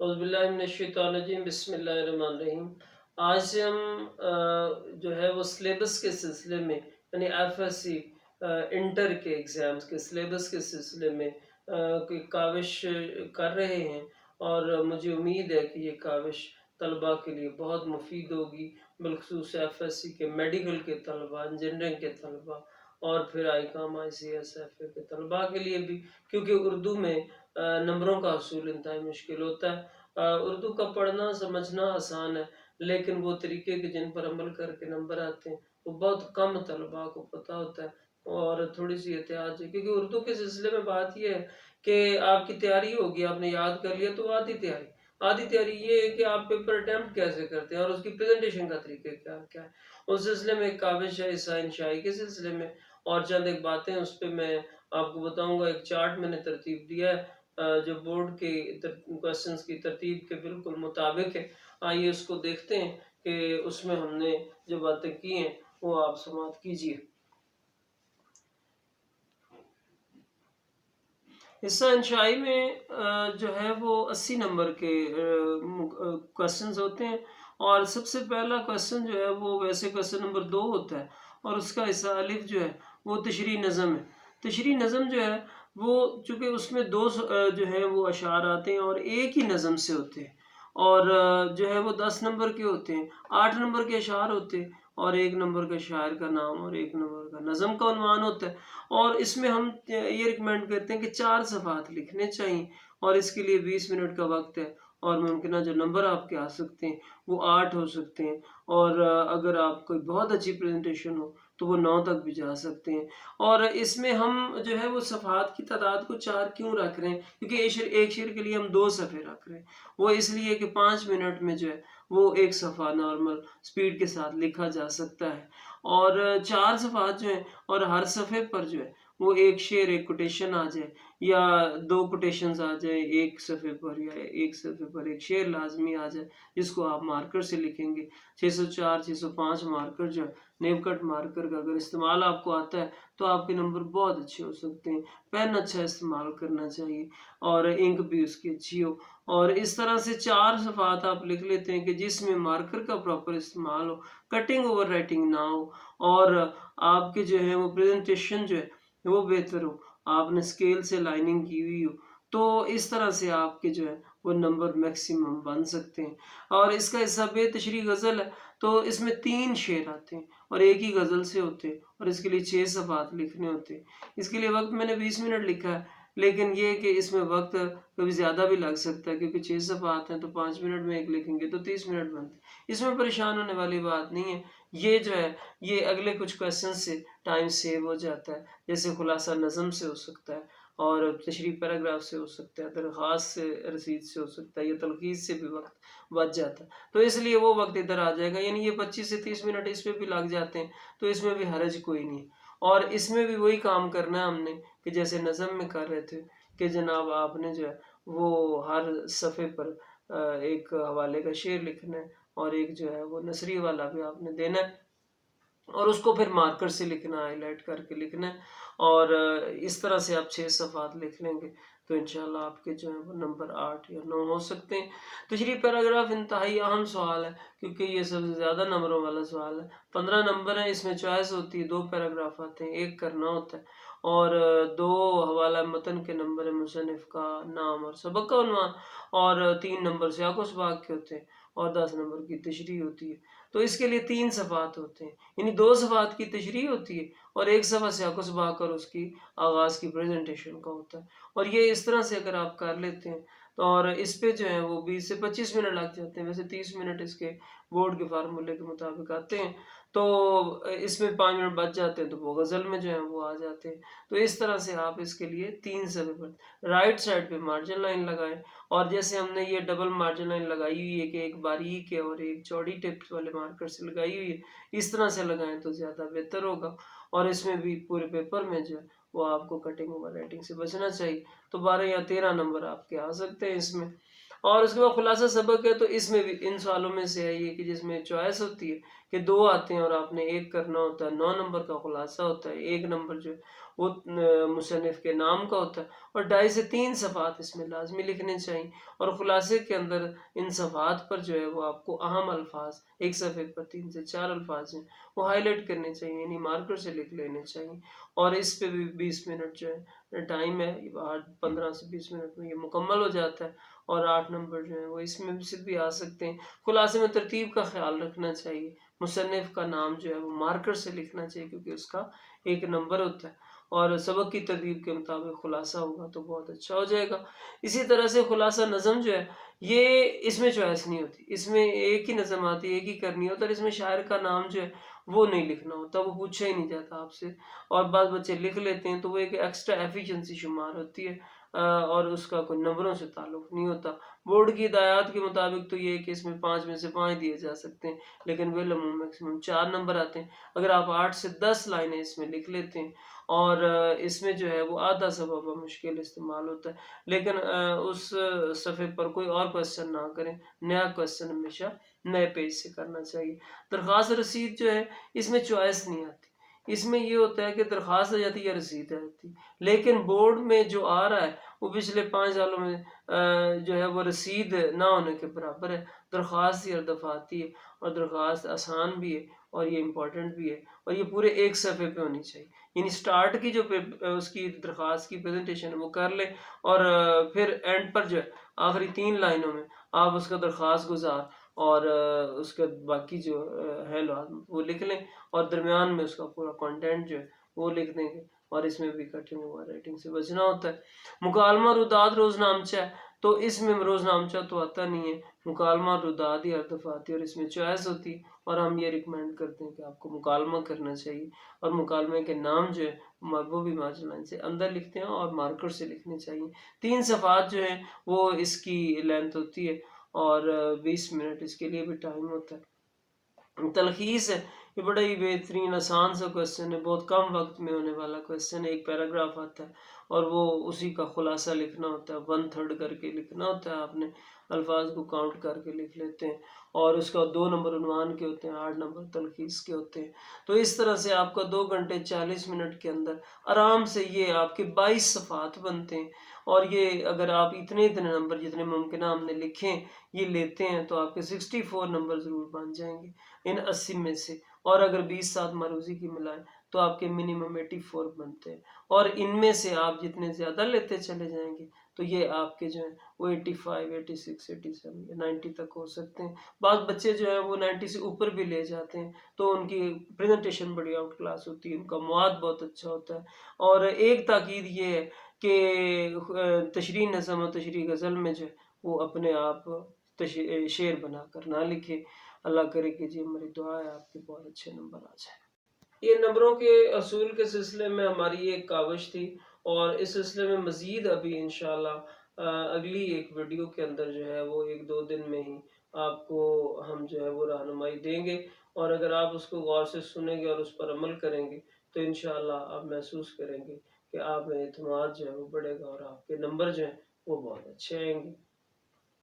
اعوذ باللہ من الشیطان الرجیم، بسم اللہ الرحمن الرحیم۔ آج سے ہم جو ہے وہ سلیبس کے سلسلے میں، یعنی ایف ایس سی انٹر کے ایگزامز کے سلیبس کے سلسلے میں کوئی کاوش کر رہے ہیں، اور مجھے امید ہے کہ یہ کاوش طلباء کے لیے بہت مفید ہوگی، بالخصوص ایف ایس سی کے میڈیکل کے طلباء، انجینئرنگ کے طلباء، اور پھر آئی کام آئی سی ایس ایف اے کے طلباء کے لیے بھی، کیونکہ اردو میں نمبروں کا حصول انتہائی مشکل ہوتا ہے۔ اردو کا پڑھنا سمجھنا آسان ہے، لیکن وہ طریقے کے جن پر عمل کر کے نمبر آتے ہیں وہ بہت کم طلباء کو پتہ ہوتا ہے، اور تھوڑی سی احتیاط ہے، کیونکہ اردو کے سلسلے میں بات یہ ہے کہ آپ کی تیاری ہوگی، آپ نے یاد کر لیا تو آدھی تیاری یہ ہے کہ آپ پیپر اٹیمپٹ کیسے کرتے ہیں اور اس کی پریزنٹیشن کا طریقہ کیا ہے۔ اس سلسلے میں ایک کاوش ہے عیسیٰ انشائی کے سلسلے میں، اور چند ایک باتیں اس پہ میں آپ کو بتاؤں گا۔ ایک چارٹ میں نے ترتیب دیا ہے جو بورڈ کے کوسچنز کی ترتیب کے بالکل مطابق ہے۔ آئیے اس کو دیکھتے ہیں کہ اس میں ہم نے جو باتیں کی ہیں وہ آپ سماعت کیجیے۔ حصہ انشائی میں جو ہے وہ 80 نمبر کے کوسچنز ہوتے ہیں، اور سب سے پہلا کوسچن جو ہے وہ ویسے کوسچن نمبر 2 ہوتا ہے، اور اس کا حصہ الف جو ہے وہ تشریح نظم ہے۔ تشریح نظم جو ہے وہ چونکہ اس میں دو جو ہے وہ اشعار آتے ہیں اور ایک ہی نظم سے ہوتے ہیں، اور جو ہے وہ 10 نمبر کے ہوتے ہیں، 8 نمبر کے اشعار ہوتے ہیں، اور 1 نمبر کا شاعر کا نام اور 1 نمبر کا نظم کا عنوان ہوتا ہے۔ اور اس میں ہم یہ ریکمینڈ کرتے ہیں کہ 4 صفحات لکھنے چاہیے، اور اس کے لیے 20 منٹ کا وقت ہے، اور ممکنہ جو نمبر آپ کے آ سکتے ہیں وہ 8 ہو سکتے ہیں، اور اگر آپ کوئی بہت اچھی پریزنٹیشن ہو تو وہ 9 تک بھی جا سکتے ہیں۔ اور اس میں ہم جو ہے وہ صفحات کی تعداد کو 4 کیوں رکھ رہے ہیں؟ کیونکہ ایک شعر کے لیے ہم 2 صفحے رکھ رہے ہیں، وہ اس لیے کہ 5 منٹ میں جو ہے وہ ایک صفحہ نارمل سپیڈ کے ساتھ لکھا جا سکتا ہے، اور 4 صفحات جو ہیں، اور ہر صفحے پر جو ہے وہ ایک شعر، ایک کوٹیشن آ جائے، یا 2 کوٹیشنز آ جائے ایک صفحے پر، یا ایک صفحے پر ایک شعر لازمی آ جائے جس کو آپ مارکر سے لکھیں گے۔ 604 605 مارکر جو ہے، نیو کٹ مارکر کا اگر استعمال آپ کو آتا ہے تو آپ کے نمبر بہت اچھے ہو سکتے ہیں۔ پین اچھا استعمال کرنا چاہیے، اور انک بھی اس کی اچھی ہو، اور اس طرح سے 4 صفحات آپ لکھ لیتے ہیں کہ جس میں مارکر کا پراپر استعمال ہو، کٹنگ اوور رائٹنگ نہ ہو، اور آپ کے جو ہے وہ پریزنٹیشن جو ہے وہ بہتر ہو، آپ نے اسکیل سے لائننگ کی ہوئی ہو، تو اس طرح سے آپ کے جو ہے وہ نمبر میکسیمم بن سکتے ہیں۔ اور اس کا حصہ بے تشریح غزل ہے، تو اس میں 3 شعر آتے ہیں اور ایک ہی غزل سے ہوتے ہیں، اور اس کے لیے 6 صفحات لکھنے ہوتے ہیں۔ اس کے لیے وقت میں نے 20 منٹ لکھا ہے، لیکن یہ کہ اس میں وقت کبھی زیادہ بھی لگ سکتا ہے، کیونکہ 6 صفحات ہیں تو 5 منٹ میں ایک لکھیں گے تو 30 منٹ بنتے ہیں۔ اس میں پریشان ہونے والی بات نہیں ہے، یہ جو ہے یہ اگلے کچھ کویسچن سے ٹائم سیو ہو جاتا ہے، جیسے خلاصہ نظم سے ہو سکتا ہے، اور تشریح پیراگراف سے ہو سکتا ہے، درخواست سے رسید سے ہو سکتا ہے، یا تلخیص سے بھی وقت بچ جاتا ہے، تو اس لیے وہ وقت ادھر آ جائے گا، یعنی یہ 25 سے 30 منٹ اس پہ بھی لگ جاتے ہیں، تو اس میں بھی حرج کوئی نہیں۔ اور اس میں بھی وہی کام کرنا ہے ہم نے کہ جیسے نظم میں کر رہے تھے کہ جناب آپ نے جو ہے وہ ہر صفحے پر ایک حوالے کا شعر لکھنا ہے، اور ایک جو ہے وہ نثری والا بھی آپ نے دینا ہے، اور اس کو پھر مارکر سے لکھنا، ہائی لائٹ کر کے لکھنا ہے، اور اس طرح سے آپ 6 صفحات لکھ لیں گے تو انشاءاللہ آپ کے جو ہیں وہ نمبر 8 یا 9 ہو سکتے ہیں۔ تشریح پیراگراف انتہائی اہم سوال ہے، کیونکہ یہ سب سے زیادہ نمبروں والا سوال ہے۔ 15 نمبر ہیں، اس میں چوائس ہوتی ہے، 2 پیراگراف آتے ہیں، ایک کرنا ہوتا ہے، اور 2 حوالہ متن کے نمبر ہیں، مصنف کا نام اور سبق کا عنوان، اور 3 نمبر سیاق و سباق کے ہوتے ہیں، اور 10 نمبر کی تشریح ہوتی ہے۔ تو اس کے لیے 3 صفحات ہوتے ہیں، یعنی 2 صفحات کی تشریح ہوتی ہے، اور ایک صفحہ سیاق و سباق اور اس کی آغاز کی پریزنٹیشن کا ہوتا ہے، اور یہ اس طرح سے اگر آپ کر لیتے ہیں تو، اور اس پہ جو ہے وہ 20 سے 25 منٹ لگ جاتے ہیں، ویسے 30 منٹ اس کے بورڈ کے فارمولے کے مطابق آتے ہیں، تو اس میں 5 منٹ بچ جاتے ہیں تو وہ غزل میں جو ہے وہ آ جاتے ہیں۔ تو اس طرح سے آپ اس کے لیے 3 صفحے پر رائٹ سائڈ پہ مارجن لائن لگائیں، اور جیسے ہم نے یہ ڈبل مارجن لائن لگائی ہوئی ہے کہ ایک باریک ہے اور ایک چوڑی ٹپ والے مارکر سے لگائی ہوئی ہے، اس طرح سے لگائیں تو زیادہ بہتر ہوگا۔ اور اس میں بھی پورے پیپر میں جو ہے وہ آپ کو کٹنگ اوور رائٹنگ سے بچنا چاہیے، تو 12 یا 13 نمبر آپ کے آ سکتے ہیں اس میں۔ اور اس کے بعد خلاصہ سبق ہے، تو اس میں بھی ان سوالوں میں سے ہے یہ کہ جس میں چوائس ہوتی ہے کہ 2 آتے ہیں اور آپ نے 1 کرنا ہوتا ہے، 9 نمبر کا خلاصہ ہوتا ہے، 1 نمبر جو ہے وہ مصنف کے نام کا ہوتا ہے، اور 2.5 سے 3 صفحات اس میں لازمی لکھنے چاہیے، اور خلاصے کے اندر ان صفحات پر جو ہے وہ آپ کو اہم الفاظ ایک صفحے پر 3 سے 4 الفاظ ہیں وہ ہائی لائٹ کرنے چاہیے، یعنی مارکر سے لکھ لینے چاہیے، اور اس پہ بھی 20 منٹ جو ہے ٹائم ہے، 15 سے 20 منٹ میں یہ مکمل ہو جاتا ہے، اور 8 نمبر جو ہیں وہ اس میں بھی آ سکتے ہیں۔ خلاصے میں ترتیب کا خیال رکھنا چاہیے، مصنف کا نام جو ہے وہ مارکر سے لکھنا چاہیے کیونکہ اس کا ایک نمبر ہوتا ہے، اور سبق کی ترتیب کے مطابق خلاصہ ہوگا تو بہت اچھا ہو جائے گا۔ اسی طرح سے خلاصہ نظم جو ہے یہ اس میں چوائس نہیں ہوتی، اس میں ایک ہی نظم آتی ہے، ایک ہی کرنی ہوتا ہے، اور اس میں شاعر کا نام جو ہے وہ نہیں لکھنا ہوتا، وہ پوچھا ہی نہیں جاتا آپ سے، اور بعض بچے لکھ لیتے ہیں تو وہ ایک ایکسٹرا ایفیشنسی شمار ہوتی ہے، اور اس کا کوئی نمبروں سے تعلق نہیں ہوتا۔ بورڈ کی ہدایات کے مطابق تو یہ ہے کہ اس میں 5 میں سے 5 دیے جا سکتے ہیں، لیکن بالعموم میکسیمم 4 نمبر آتے ہیں۔ اگر آپ 8 سے 10 لائنیں اس میں لکھ لیتے ہیں، اور اس میں جو ہے وہ آدھا سبب مشکل استعمال ہوتا ہے، لیکن اس صفحے پر کوئی اور کوشچن نہ کریں، نیا کوشچن ہمیشہ نئے پیج سے کرنا چاہیے۔ درخواست رسید جو ہے اس میں چوائس نہیں آتی، اس میں یہ ہوتا ہے کہ درخواست آ جاتی ہے یا رسید آ جاتی ہے، لیکن بورڈ میں جو آ رہا ہے وہ پچھلے 5 سالوں میں جو ہے وہ رسید نہ ہونے کے برابر ہے۔ درخواست ہی ہر دفعہ آتی ہے، اور درخواست آسان بھی ہے اور یہ امپورٹنٹ بھی ہے، اور یہ پورے ایک صفحے پہ ہونی چاہیے، یعنی سٹارٹ کی جو اس کی درخواست کی پریزنٹیشن ہے وہ کر لیں، اور پھر اینڈ پر جو ہے آخری 3 لائنوں میں آپ اس کا درخواست گزار اور اس کا باقی جو ہے وہ لکھ لیں، اور درمیان میں اس کا پورا کنٹینٹ جو ہے وہ لکھ دیں گے، اور اس میں بھی کٹنگ اوور رائٹنگ سے بچنا ہوتا ہے۔ مکالمہ روداد روز نامچہ ہے تو اس میں روز نامچہ تو آتا نہیں ہے، مکالمہ روداد ہی ہر دفعہ آتی ہے، اور اس میں چوائس ہوتی ہے، اور ہم یہ ریکمینڈ کرتے ہیں کہ آپ کو مکالمہ کرنا چاہیے، اور مکالمے کے نام جو ہے وہ بھی مارجن لائن سے اندر لکھتے ہیں اور مارکر سے لکھنے چاہیے۔ 3 صفحات جو ہیں وہ اس کی لینتھ ہوتی ہے، اور 20 منٹ اس کے لیے بھی ٹائم ہوتا ہے۔ تلخیص ہے، یہ بڑا ہی بہترین آسان سا کویسچن ہے، بہت کم وقت میں ہونے والا کویسچن ہے، ایک پیراگراف آتا ہے اور وہ اسی کا خلاصہ لکھنا ہوتا ہے، 1/3 کر کے لکھنا ہوتا ہے، آپ نے الفاظ کو کاؤنٹ کر کے لکھ لیتے ہیں، اور اس کا 2 نمبر عنوان کے ہوتے ہیں، 8 نمبر تلخیص کے ہوتے ہیں۔ تو اس طرح سے آپ کا 2 گھنٹے 40 منٹ کے اندر آرام سے یہ آپ کے 22 صفحات بنتے ہیں، اور یہ اگر آپ اتنے نمبر جتنے ممکنہ ہم نے لکھیں یہ لیتے ہیں تو آپ کے 64 نمبر ضرور بن جائیں گے ان 80 میں سے، اور اگر 20 ساتھ مروزی کی ملائیں تو آپ کے منیمم 84 بنتے ہیں، اور ان میں سے آپ جتنے زیادہ لیتے چلے جائیں گے تو یہ آپ کے جو ہیں وہ 85 86 87 یا 90 تک ہو سکتے ہیں۔ بعض بچے جو ہیں وہ 90 سے اوپر بھی لے جاتے ہیں، تو ان کی پریزنٹیشن بڑی آؤٹ کلاس ہوتی ہے، ان کا مواد بہت اچھا ہوتا ہے۔ اور ایک تاکید یہ ہے کہ تشریح نظم و تشریح غزل میں جو ہے وہ اپنے آپ شعر بنا کر نہ لکھے۔ اللہ کرے کہ جی ہماری دعا ہے آپ کے بہت اچھے نمبر آ جائیں۔ یہ نمبروں کے اصول کے سلسلے میں ہماری ایک کاوش تھی، اور اس سلسلے میں مزید ابھی انشاءاللہ اگلی ایک ویڈیو کے اندر جو ہے وہ 1-2 دن میں ہی آپ کو ہم جو ہے وہ رہنمائی دیں گے، اور اگر آپ اس کو غور سے سنیں گے اور اس پر عمل کریں گے تو انشاءاللہ آپ محسوس کریں گے کہ آپ میں اعتماد جو ہے وہ بڑھے گا، اور آپ کے نمبر جو ہیں وہ بہت اچھے آئیں گے۔